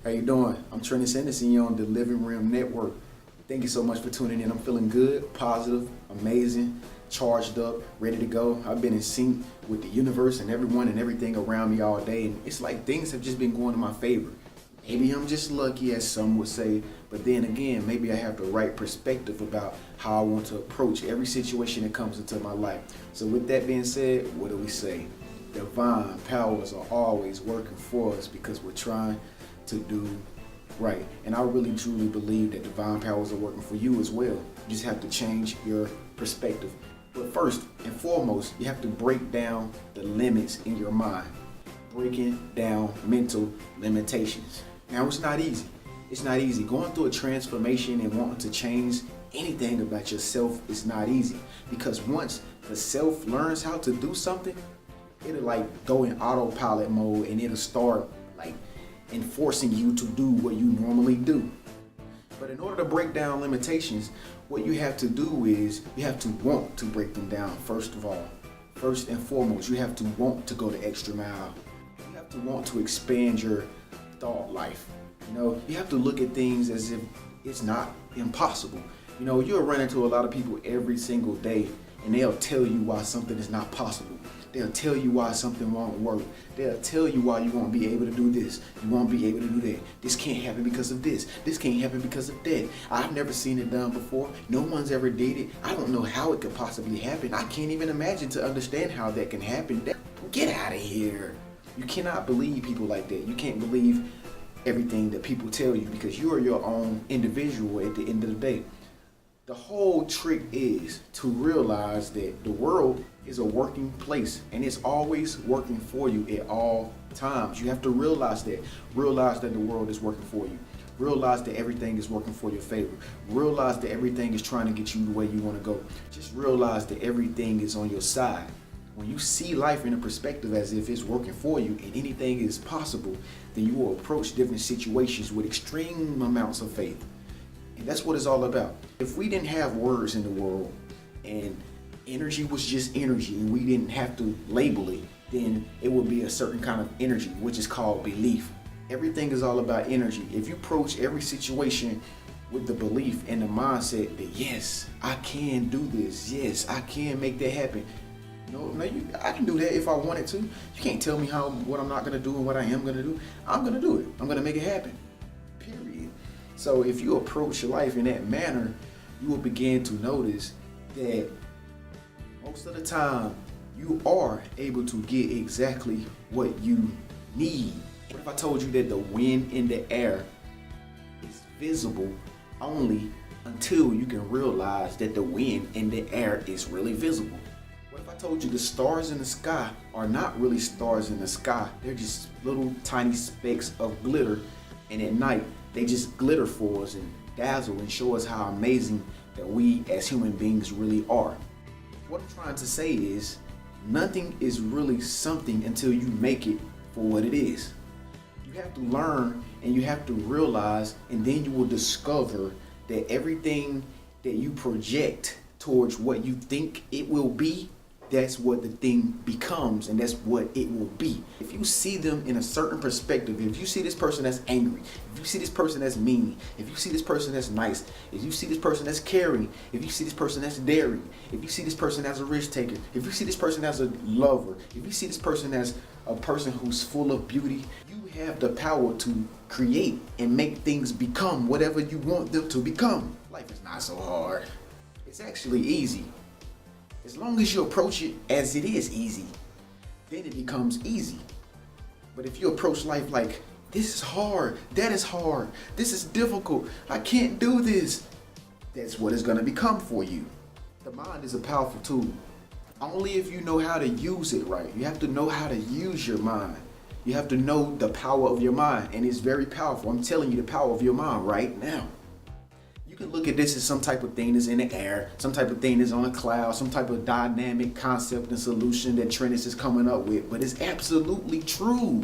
How you doing? I'm Trenius and you're on the Living Realm Network. Thank you so much for tuning in. I'm feeling good, positive, amazing, charged up, ready to go. I've been in sync with the universe and everyone and everything around me all day, and it's like things have just been going in my favor. Maybe I'm just lucky, as some would say, but then again, maybe I have the right perspective about how I want to approach every situation that comes into my life. So with that being said, what do we say? Divine powers are always working for us because we're trying to do right. And I really truly believe that divine powers are working for you as well. You just have to change your perspective. But first and foremost, you have to break down the limits in your mind. Breaking down mental limitations. Now, it's not easy. It's not easy. Going through a transformation and wanting to change anything about yourself is not easy. Because once the self learns how to do something, it'll like go in autopilot mode and it'll start like enforcing you to do what you normally do. But in order to break down limitations, what you have to do is you have to want to break them down. First of all, first and foremost, you have to want to go the extra mile. You have to want to expand your thought life. You know, you have to look at things as if it's not impossible. You know, you'll run into a lot of people every single day and they'll tell you why something is not possible. They'll tell you why something won't work. They'll tell you why you won't be able to do this. You won't be able to do that. This can't happen because of this. This can't happen because of that. I've never seen it done before. No one's ever did it. I don't know how it could possibly happen. I can't even imagine to understand how that can happen. Get out of here. You cannot believe people like that. You can't believe everything that people tell you because you are your own individual at the end of the day. The whole trick is to realize that the world is a working place and it's always working for you at all times. You have to realize that. Realize that the world is working for you. Realize that everything is working for your favor. Realize that everything is trying to get you the way you want to go. Just realize that everything is on your side. When you see life in a perspective as if it's working for you and anything is possible, then you will approach different situations with extreme amounts of faith. And that's what it's all about. If we didn't have words in the world and energy was just energy and we didn't have to label it, then it would be a certain kind of energy, which is called belief. Everything is all about energy. If you approach every situation with the belief and the mindset that yes, I can do this. Yes, I can make that happen. I can do that if I wanted to. You can't tell me what I'm not going to do and what I am going to do. I'm going to do it. I'm going to make it happen. Period. So if you approach life in that manner, you will begin to notice that most of the time you are able to get exactly what you need. What if I told you that the wind in the air is visible only until you can realize that the wind in the air is really visible? What if I told you the stars in the sky are not really stars in the sky? They're just little tiny specks of glitter, and at night they just glitter for us and dazzle and show us how amazing that we as human beings really are. What I'm trying to say is nothing is really something until you make it for what it is. You have to learn and you have to realize, and then you will discover that everything that you project towards what you think it will be, that's what the thing becomes and that's what it will be. If you see them in a certain perspective, if you see this person that's angry, if you see this person that's mean, if you see this person that's nice, if you see this person that's caring, if you see this person that's daring, if you see this person as a risk taker, if you see this person as a lover, if you see this person as a person who's full of beauty, you have the power to create and make things become whatever you want them to become. Life is not so hard. It's actually easy. As long as you approach it as it is easy, then it becomes easy. But if you approach life like, this is hard, that is hard, this is difficult, I can't do this, that's what it's going to become for you. The mind is a powerful tool. Only if you know how to use it right. You have to know how to use your mind. You have to know the power of your mind, and it's very powerful. I'm telling you the power of your mind right now. You can look at this as some type of thing that's in the air, some type of thing that's on a cloud, some type of dynamic concept and solution that Trenius is coming up with, but it's absolutely true.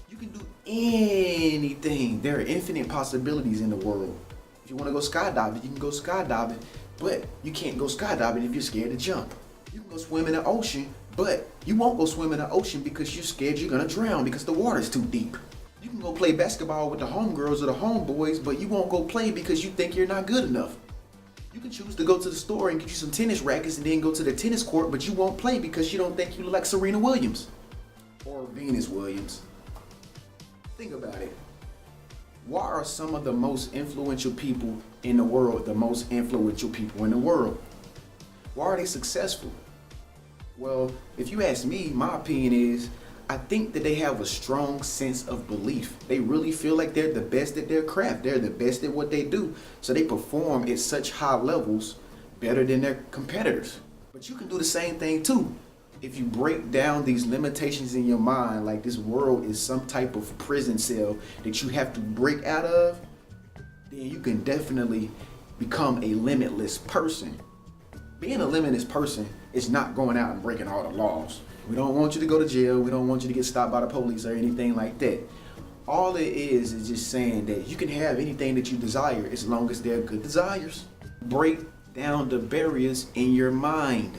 You can do anything. There are infinite possibilities in the world. If you want to go skydiving, you can go skydiving, but you can't go skydiving if you're scared to jump. You can go swim in the ocean, but you won't go swim in the ocean because you're scared you're gonna drown because the water's too deep. You You can go play basketball with the homegirls or the homeboys, but you won't go play because you think you're not good enough. You can choose to go to the store and get you some tennis rackets and then go to the tennis court, but you won't play because you don't think you look like Serena Williams or Venus Williams. Think about it. Why are some of the most influential people in the world the most influential people in the world? Why are they successful? Well, if you ask me, my opinion is, I think that they have a strong sense of belief. They really feel like they're the best at their craft. They're the best at what they do. So they perform at such high levels better than their competitors. But you can do the same thing too. If you break down these limitations in your mind, like this world is some type of prison cell that you have to break out of, then you can definitely become a limitless person. Being a limitless person is not going out and breaking all the laws. We don't want you to go to jail. We don't want you to get stopped by the police or anything like that. All it is just saying that you can have anything that you desire as long as they're good desires. Break down the barriers in your mind.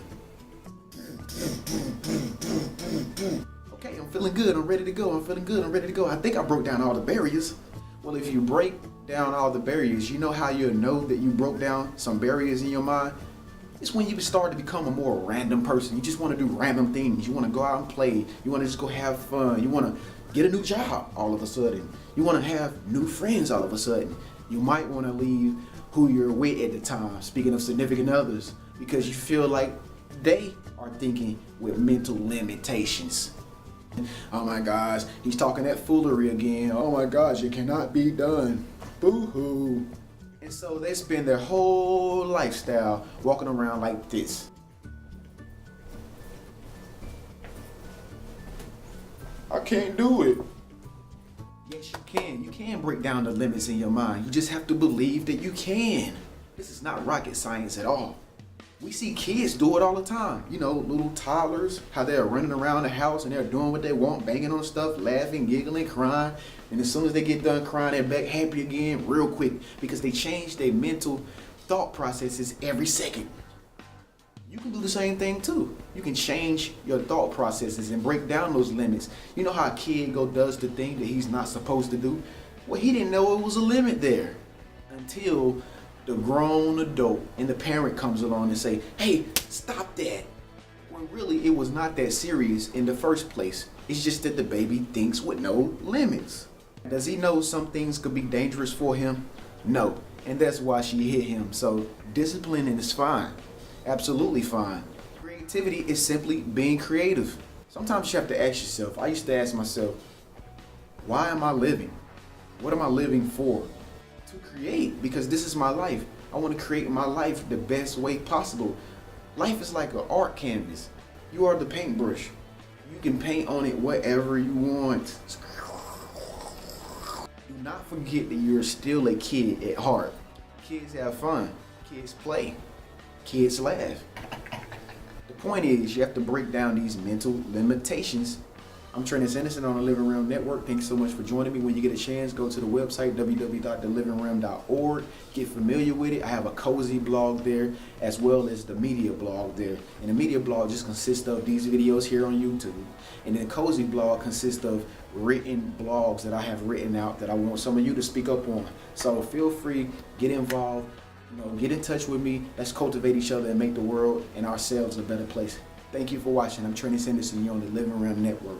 Okay, I'm feeling good. I'm ready to go. I'm feeling good. I'm ready to go. I think I broke down all the barriers. Well, if you break down all the barriers, you know how you'll know that you broke down some barriers in your mind? It's when you start to become a more random person. You just want to do random things. You want to go out and play. You want to just go have fun. You want to get a new job all of a sudden. You want to have new friends all of a sudden. You might want to leave who you're with at the time, speaking of significant others, because you feel like they are thinking with mental limitations. Oh my gosh, he's talking that foolery again. Oh my gosh, it cannot be done. Boo-hoo. And so they spend their whole lifestyle walking around like this. I can't do it. Yes, you can. You can break down the limits in your mind. You just have to believe that you can. This is not rocket science at all. We see kids do it all the time. You know, little toddlers, how they're running around the house and they're doing what they want, banging on stuff, laughing, giggling, crying. And as soon as they get done crying, they're back happy again real quick because they change their mental thought processes every second. You can do the same thing too. You can change your thought processes and break down those limits. You know how a kid does the thing that he's not supposed to do? Well, he didn't know it was a limit there until the grown adult and the parent comes along and say, hey, stop that. When really it was not that serious in the first place. It's just that the baby thinks with no limits. Does he know some things could be dangerous for him? No. And that's why she hit him. So disciplining is fine. Absolutely fine. Creativity is simply being creative. Sometimes you have to ask yourself, I used to ask myself, why am I living? What am I living for? To create, because this is my life. I want to create my life the best way possible. Life is like an art canvas. You are the paintbrush. You can paint on it whatever you want. Do not forget that you're still a kid at heart. Kids have fun. Kids play. Kids laugh. The point is, you have to break down these mental limitations. I'm Trenius on the Living Realm Network. Thanks so much for joining me. When you get a chance, go to the website, www.thelivingroom.org. Get familiar with it. I have a cozy blog there, as well as the media blog there. And the media blog just consists of these videos here on YouTube. And then the cozy blog consists of written blogs that I have written out that I want some of you to speak up on. So feel free, get involved, get in touch with me. Let's cultivate each other and make the world and ourselves a better place. Thank you for watching. I'm Trenius Anderson. You're on the Living Realm Network.